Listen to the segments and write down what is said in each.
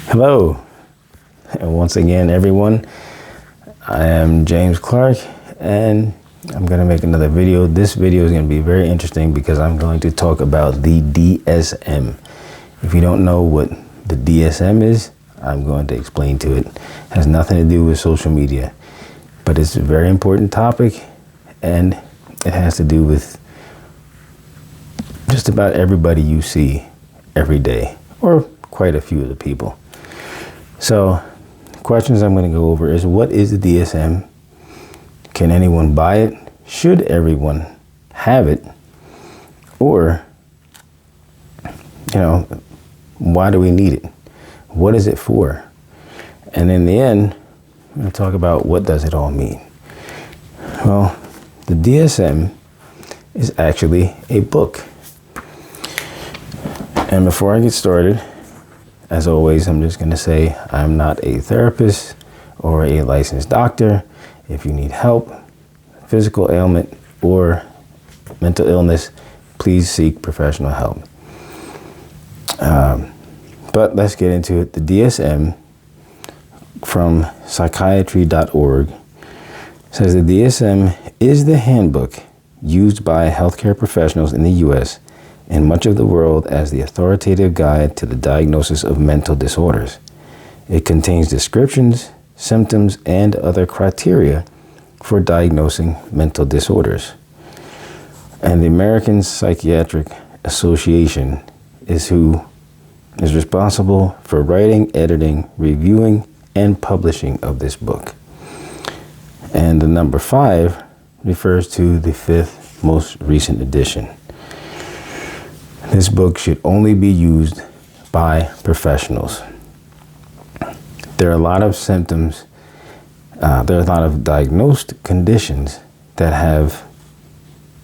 Hello, and once again, everyone, I am James Clark, and I'm going to make another video. This video is going to be very interesting because I'm going to talk about the DSM. If you don't know what the DSM is, I'm going to explain to it. It has nothing to do with social media, but it's a very important topic, and it has to do with just about everybody you see every day, or quite a few of the people. So, questions I'm going to go over is, what is the DSM? Can anyone buy it? Should everyone have it? Or, why do we need it? What is it for? And in the end, I'm going to talk about what does it all mean. Well, the DSM is actually a book. And before I get started, as always, I'm just going to say I'm not a therapist or a licensed doctor. If you need help, physical ailment, or mental illness, please seek professional help. But let's get into it. The DSM from psychiatry.org says the DSM is the handbook used by healthcare professionals in the U.S. and much of the world as the authoritative guide to the diagnosis of mental disorders. It contains descriptions, symptoms, and other criteria for diagnosing mental disorders. And the American Psychiatric Association is who is responsible for writing, editing, reviewing, and publishing of this book. And the number 5 refers to the 5th most recent edition. This book should only be used by professionals. There are a lot of symptoms, there are a lot of diagnosed conditions that have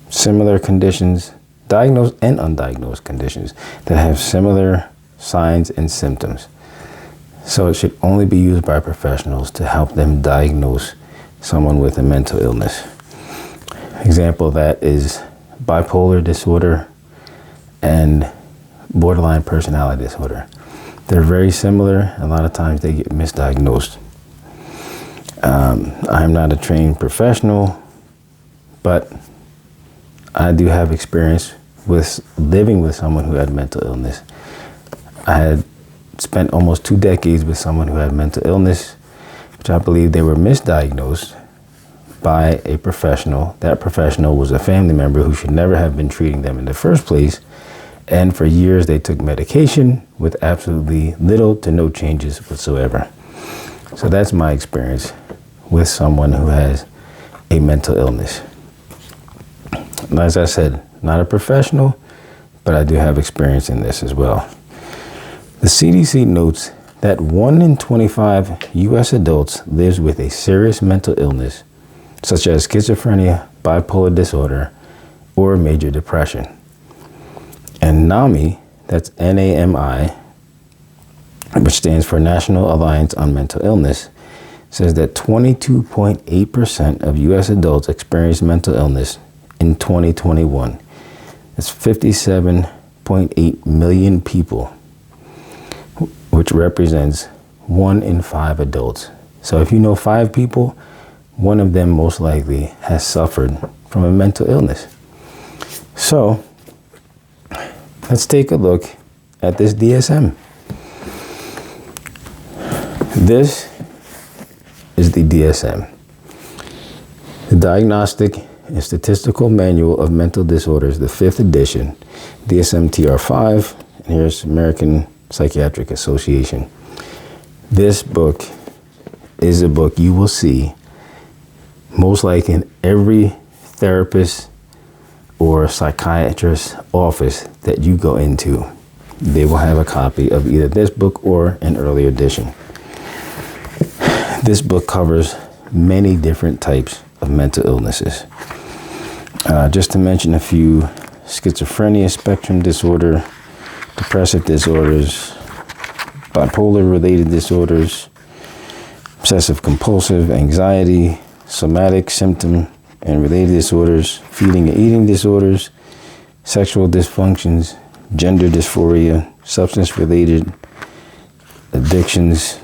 similar conditions, diagnosed and undiagnosed conditions that have similar signs and symptoms. So it should only be used by professionals to help them diagnose someone with a mental illness. Example of that is bipolar disorder and borderline personality disorder. They're very similar. A lot of times they get misdiagnosed. I'm not a trained professional, but I do have experience with living with someone who had mental illness. I had spent almost 2 decades with someone who had mental illness, which I believe they were misdiagnosed by a professional. That professional was a family member who should never have been treating them in the first place. And for years, they took medication with absolutely little to no changes whatsoever. So that's my experience with someone who has a mental illness. And as I said, not a professional, but I do have experience in this as well. The CDC notes that 1 in 25 U.S. adults lives with a serious mental illness, such as schizophrenia, bipolar disorder, or major depression. And NAMI, that's NAMI, which stands for National Alliance on Mental Illness, says that 22.8% of U.S. adults experienced mental illness in 2021. That's 57.8 million people, which represents 1 in 5 adults. So if you know 5 people, one of them most likely has suffered from a mental illness. So let's take a look at this DSM. This is the DSM, the Diagnostic and Statistical Manual of Mental Disorders, the 5th edition, DSM TR5, and here's American Psychiatric Association. This book is a book you will see most likely in every therapist or psychiatrist's office that you go into. They will have a copy of either this book or an earlier edition. This book covers many different types of mental illnesses. Just to mention a few: schizophrenia spectrum disorder, depressive disorders, bipolar related disorders, obsessive compulsive anxiety, somatic symptom and related disorders, feeding and eating disorders, sexual dysfunctions, gender dysphoria, substance related addictions,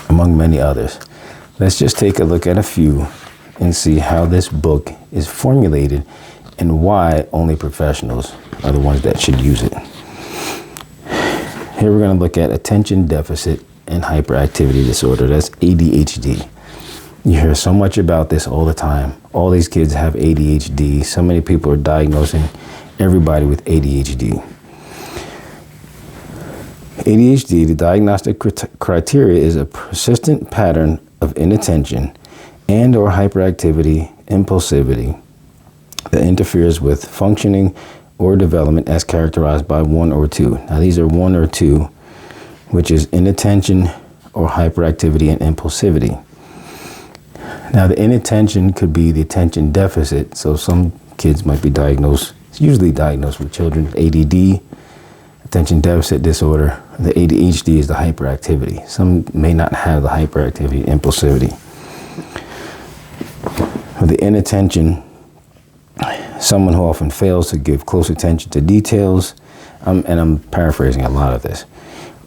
among many others. Let's just take a look at a few and see how this book is formulated and why only professionals are the ones that should use it. Here we're going to look at attention deficit and hyperactivity disorder. That's ADHD. You hear so much about this all the time. All these kids have ADHD. So many people are diagnosing everybody with ADHD. ADHD, the diagnostic criteria, is a persistent pattern of inattention and or hyperactivity, impulsivity that interferes with functioning or development as characterized by one or two. Now these are one or two, which is inattention or hyperactivity and impulsivity. Now the inattention could be the attention deficit. So some kids might be diagnosed, it's usually diagnosed with children with ADD, attention deficit disorder. The ADHD is the hyperactivity. Some may not have the hyperactivity, impulsivity. With the inattention, someone who often fails to give close attention to details, and I'm paraphrasing a lot of this,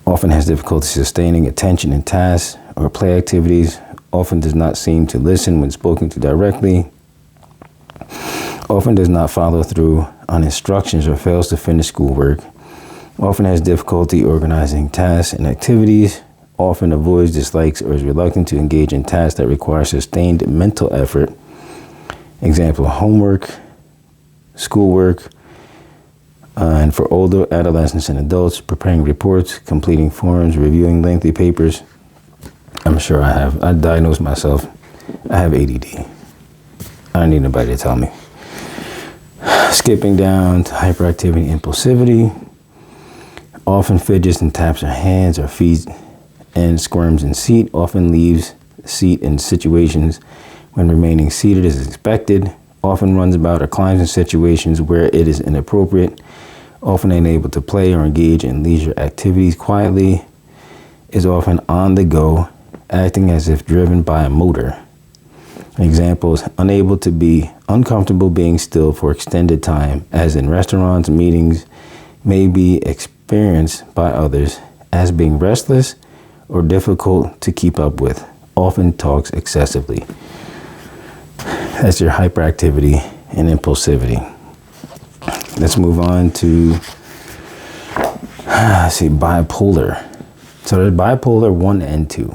often has difficulty sustaining attention in tasks or play activities, often does not seem to listen when spoken to directly, often does not follow through on instructions or fails to finish schoolwork, often has difficulty organizing tasks and activities, often avoids, dislikes, or is reluctant to engage in tasks that require sustained mental effort. Example, homework, schoolwork, and for older adolescents and adults, preparing reports, completing forms, reviewing lengthy papers. I'm sure I diagnosed myself. I have ADD. I don't need nobody to tell me. Skipping down to hyperactivity, impulsivity, often fidgets and taps her hands or feet and squirms in seat, often leaves seat in situations when remaining seated is expected, often runs about or climbs in situations where it is inappropriate, often unable to play or engage in leisure activities quietly, is often on the go, acting as if driven by a motor. Examples, unable to be uncomfortable being still for extended time, as in restaurants, meetings, may be experienced by others as being restless or difficult to keep up with, often talks excessively. That's your hyperactivity and impulsivity. Let's move on to, bipolar. So there's bipolar 1 and 2.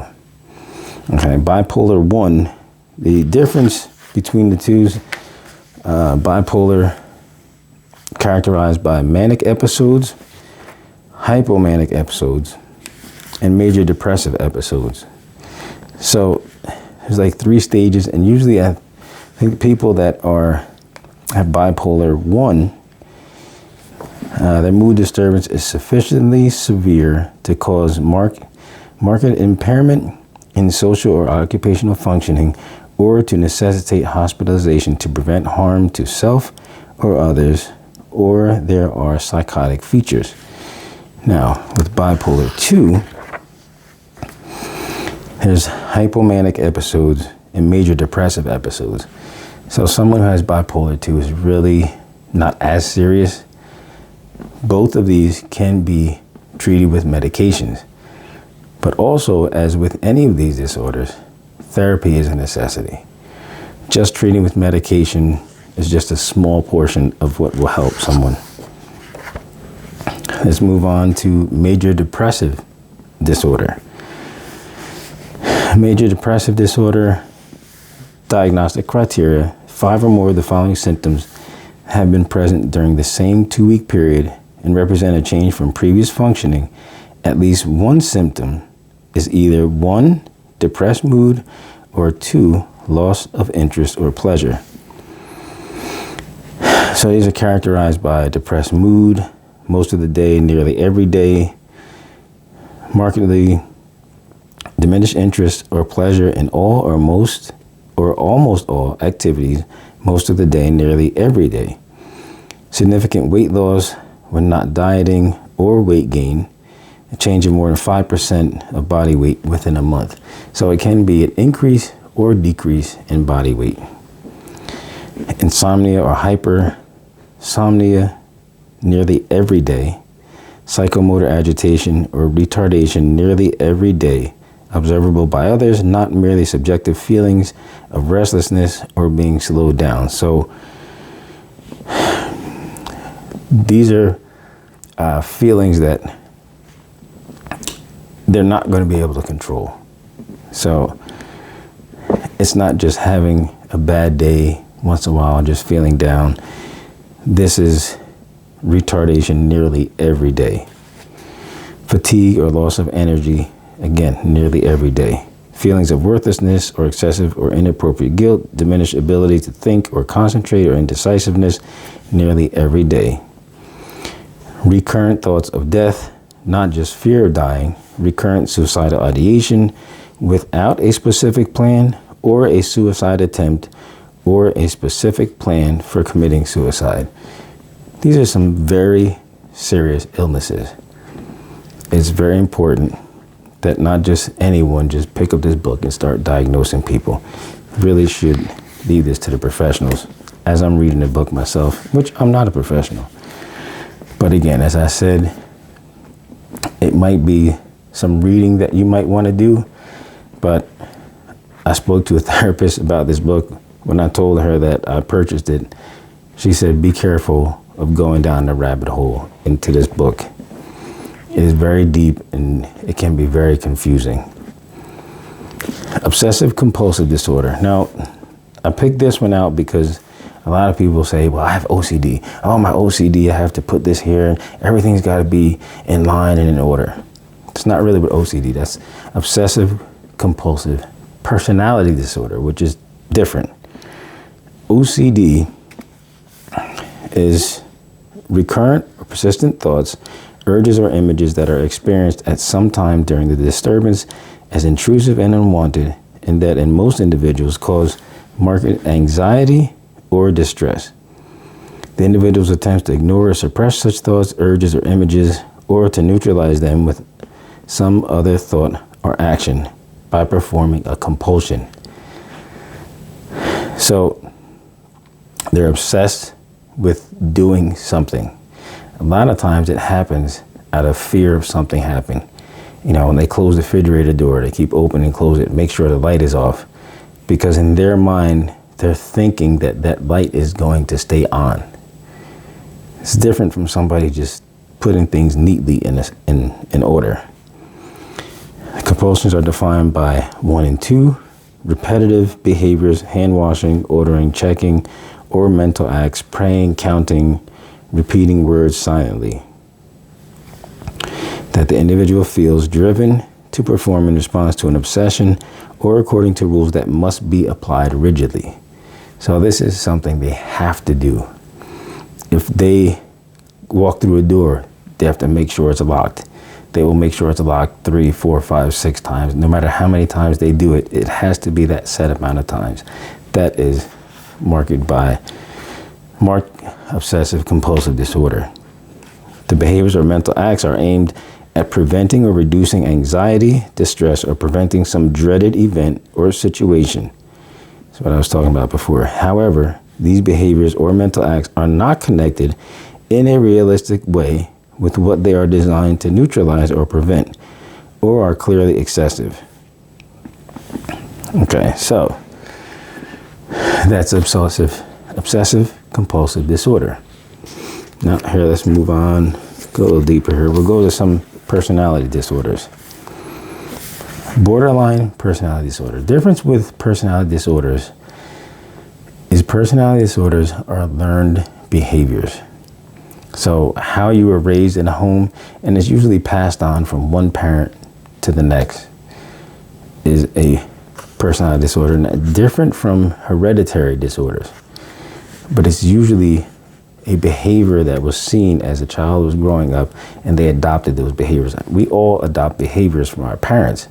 Okay, bipolar 1, the difference between the two is bipolar characterized by manic episodes, hypomanic episodes, and major depressive episodes. So there's like 3 stages, and usually I think people that have bipolar 1, their mood disturbance is sufficiently severe to cause marked impairment in social or occupational functioning, or to necessitate hospitalization to prevent harm to self or others, or there are psychotic features. Now, with bipolar 2, there's hypomanic episodes and major depressive episodes. So someone who has bipolar 2 is really not as serious. Both of these can be treated with medications. But also, as with any of these disorders, therapy is a necessity. Just treating with medication is just a small portion of what will help someone. Let's move on to major depressive disorder. Major depressive disorder, diagnostic criteria, 5 or more of the following symptoms have been present during the same 2-week period and represent a change from previous functioning. At least one symptom is either 1, depressed mood, or 2, loss of interest or pleasure. So these are characterized by depressed mood, most of the day, nearly every day, markedly diminished interest or pleasure in all or most or almost all activities, most of the day, nearly every day. Significant weight loss when not dieting or weight gain, a change of more than 5% of body weight within a month. So it can be an increase or decrease in body weight. Insomnia or hypersomnia nearly every day. psychomotor agitation, or retardation nearly every day, observable by others, not merely subjective feelings of restlessness or being slowed down. So these are feelings that they're not going to be able to control. So it's not just having a bad day once in a while, just feeling down. This is retardation nearly every day. Fatigue or loss of energy, again, nearly every day. Feelings of worthlessness or excessive or inappropriate guilt, diminished ability to think or concentrate, or indecisiveness, nearly every day. Recurrent thoughts of death, not just fear of dying, recurrent suicidal ideation without a specific plan or a suicide attempt or a specific plan for committing suicide. These are some very serious illnesses. It's very important that not just anyone just pick up this book and start diagnosing people. Really should leave this to the professionals, as I'm reading the book myself, which I'm not a professional. But again, as I said, it might be some reading that you might want to do, but I spoke to a therapist about this book. When I told her that I purchased it, she said, be careful of going down the rabbit hole into this book. It is very deep and it can be very confusing. Obsessive compulsive disorder. Now, I picked this one out because a lot of people say, well, I have OCD. Oh, my OCD, I have to put this here and everything's got to be in line and in order. It's not really what OCD. That's obsessive compulsive personality disorder, which is different. OCD is recurrent or persistent thoughts, urges, or images that are experienced at some time during the disturbance as intrusive and unwanted, and that in most individuals cause marked anxiety or distress. The individual's attempts to ignore or suppress such thoughts, urges, or images, or to neutralize them with some other thought or action by performing a compulsion. So they're obsessed with doing something. A lot of times it happens out of fear of something happening. You know, when they close the refrigerator door, they keep opening and close it, make sure the light is off, because in their mind, they're thinking that that light is going to stay on. It's different from somebody just putting things neatly in order. Compulsions are defined by 1 and 2, repetitive behaviors, hand washing, ordering, checking, or mental acts, praying, counting, repeating words silently, that the individual feels driven to perform in response to an obsession or according to rules that must be applied rigidly. So this is something they have to do. If they walk through a door, they have to make sure it's locked. They will make sure it's locked 3, 4, 5, 6 times. No matter how many times they do it, it has to be that set amount of times. That is marked obsessive compulsive disorder. The behaviors or mental acts are aimed at preventing or reducing anxiety, distress, or preventing some dreaded event or situation. That's what I was talking about before. However, these behaviors or mental acts are not connected in a realistic way with what they are designed to neutralize or prevent, or are clearly excessive. Okay, so that's obsessive compulsive disorder. Now here, let's move on, go a little deeper here. We'll go to some personality disorders. Borderline personality disorder. Difference with personality disorders is personality disorders are learned behaviors. So how you were raised in a home, and it's usually passed on from one parent to the next, is a personality disorder. Different from hereditary disorders, but it's usually a behavior that was seen as a child was growing up and they adopted those behaviors. We all adopt behaviors from our parents.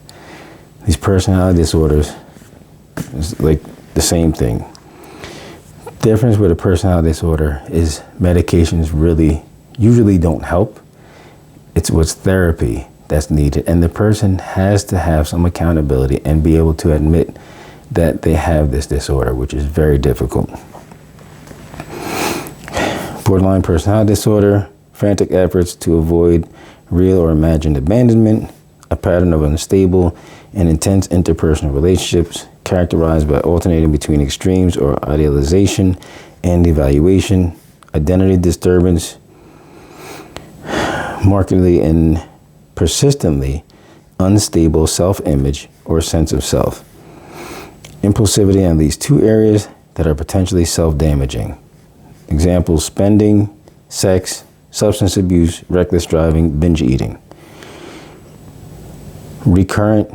These personality disorders is like the same thing. Difference with a personality disorder is medications usually don't help. It's what's therapy that's needed, and the person has to have some accountability and be able to admit that they have this disorder, which is very difficult. Borderline personality disorder frantic efforts to avoid real or imagined abandonment, a pattern of unstable and intense interpersonal relationships characterized by alternating between extremes or idealization and evaluation, identity disturbance, markedly and persistently unstable self-image or sense of self. Impulsivity in these two areas that are potentially self-damaging. Examples: spending, sex, substance abuse, reckless driving, binge eating. Recurrent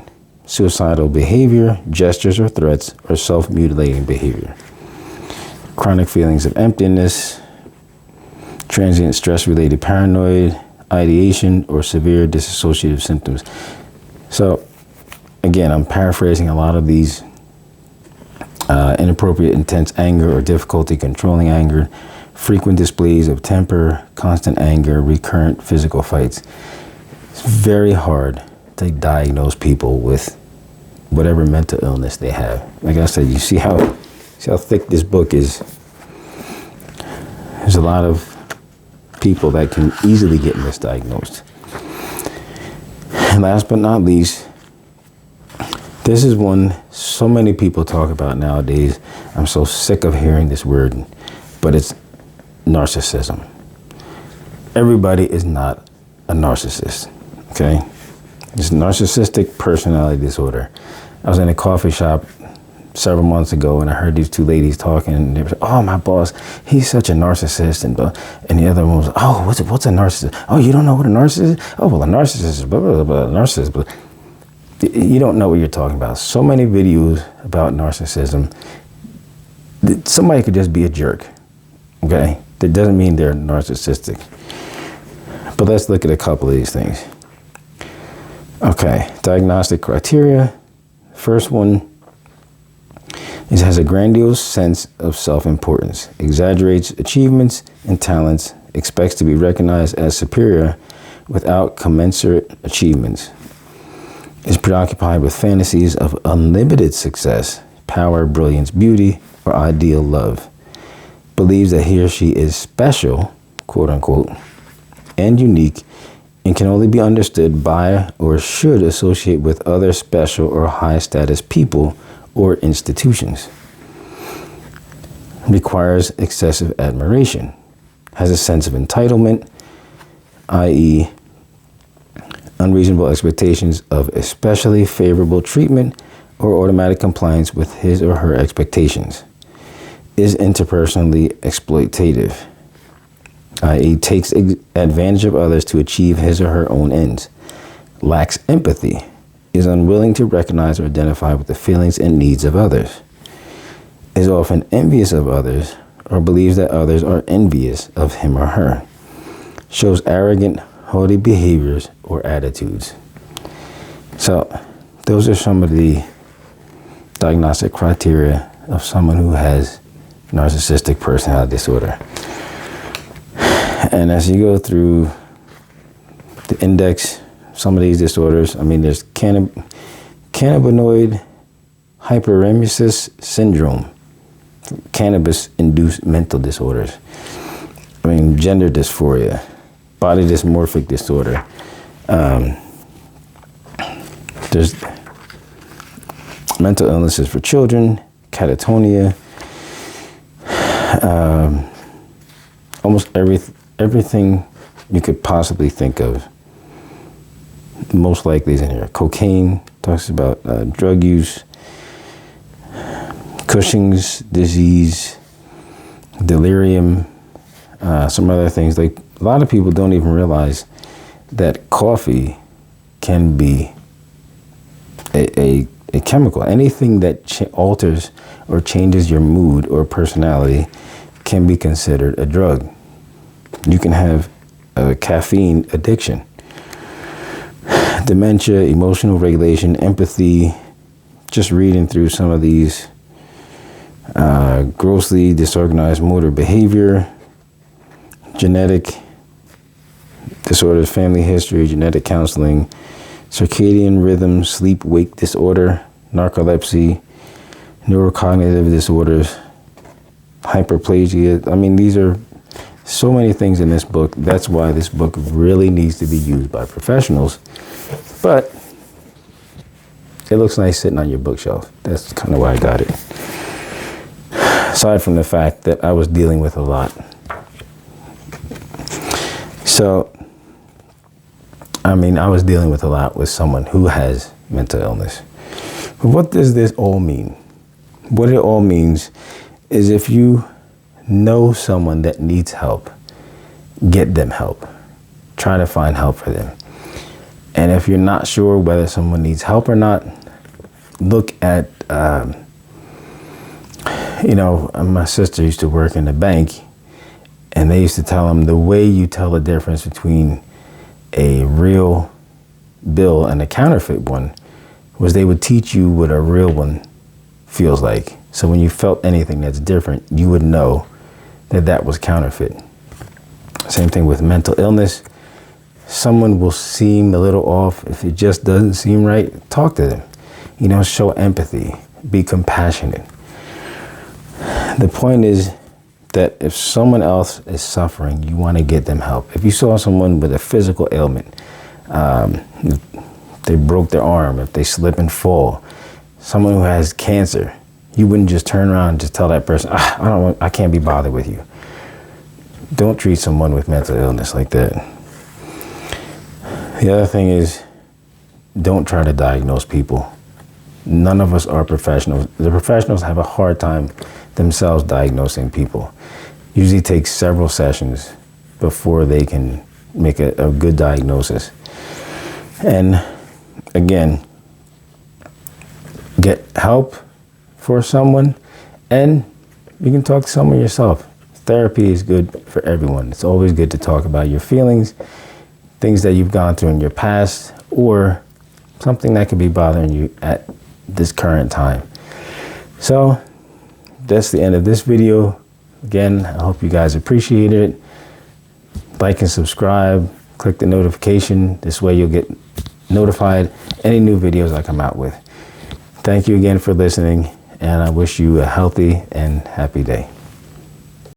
suicidal behavior, gestures or threats, or self-mutilating behavior. Chronic feelings of emptiness, transient stress-related paranoid, ideation, or severe dissociative symptoms. So, again, I'm paraphrasing a lot of these. Inappropriate, intense anger or difficulty controlling anger, frequent displays of temper, constant anger, recurrent physical fights. It's very hard to diagnose people with whatever mental illness they have. Like I said, you see how thick this book is. There's a lot of people that can easily get misdiagnosed. And last but not least, this is one so many people talk about nowadays. I'm so sick of hearing this word, but it's narcissism. Everybody is not a narcissist, okay? It's narcissistic personality disorder. I was in a coffee shop several months ago and I heard these two ladies talking and they were, oh, my boss, he's such a narcissist. And the other one was, oh, what's a narcissist? Oh, you don't know what a narcissist is? Oh, well, a narcissist is blah, blah, blah, blah, narcissist, blah. You don't know what you're talking about. So many videos about narcissism. Somebody could just be a jerk, okay? That doesn't mean they're narcissistic. But let's look at a couple of these things. Okay, diagnostic criteria. First one is has a grandiose sense of self-importance, exaggerates achievements and talents, expects to be recognized as superior without commensurate achievements, is preoccupied with fantasies of unlimited success, power, brilliance, beauty, or ideal love, believes that he or she is special, quote unquote, and unique, and can only be understood by or should associate with other special or high status people or institutions, requires excessive admiration, has a sense of entitlement, i.e., unreasonable expectations of especially favorable treatment or automatic compliance with his or her expectations, is interpersonally exploitative, i.e., takes advantage of others to achieve his or her own ends, lacks empathy, is unwilling to recognize or identify with the feelings and needs of others, is often envious of others or believes that others are envious of him or her, shows arrogant, haughty behaviors or attitudes. So those are some of the diagnostic criteria of someone who has narcissistic personality disorder. And as you go through the index, some of these disorders, I mean, there's cannabinoid hyperemesis syndrome, cannabis-induced mental disorders. I mean, gender dysphoria, body dysmorphic disorder. There's mental illnesses for children, catatonia, almost everything you could possibly think of. Most likely is in here. Cocaine, talks about drug use, Cushing's disease, delirium, some other things. Like a lot of people don't even realize that coffee can be a chemical. Anything that alters or changes your mood or personality can be considered a drug. You can have a caffeine addiction. Dementia, emotional regulation, empathy, just reading through some of these, grossly disorganized motor behavior, genetic disorders, family history, genetic counseling, circadian rhythm, sleep-wake disorder, narcolepsy, neurocognitive disorders, hyperplasia. I mean, these are So many things in this book. That's why this book really needs to be used by professionals. But it looks nice sitting on your bookshelf. That's kind of why I got it. Aside from the fact that I was dealing with a lot. So, I was dealing with a lot with someone who has mental illness. But what does this all mean? What it all means is if you know someone that needs help, get them help. Try to find help for them. And if you're not sure whether someone needs help or not, look at, my sister used to work in a bank, and they used to tell them the way you tell the difference between a real bill and a counterfeit one was they would teach you what a real one feels like. So when you felt anything that's different, you would know that that was counterfeit. Same thing with mental illness. Someone will seem a little off. If it just doesn't seem right, talk to them. Show empathy, be compassionate. The point is that if someone else is suffering, you want to get them help. If you saw someone with a physical ailment, if they broke their arm, if they slip and fall, someone who has cancer, you wouldn't just turn around and just tell that person, I can't be bothered with you. Don't treat someone with mental illness like that. The other thing is, don't try to diagnose people. None of us are professionals. The professionals have a hard time themselves diagnosing people. Usually takes several sessions before they can make a good diagnosis. And again, get help for someone, and you can talk to someone yourself. Therapy is good for everyone. It's always good to talk about your feelings, things that you've gone through in your past, or something that could be bothering you at this current time. So that's the end of this video. Again, I hope you guys appreciate it. Like and subscribe, click the notification. This way you'll get notified any new videos I come out with. Thank you again for listening, and I wish you a healthy and happy day.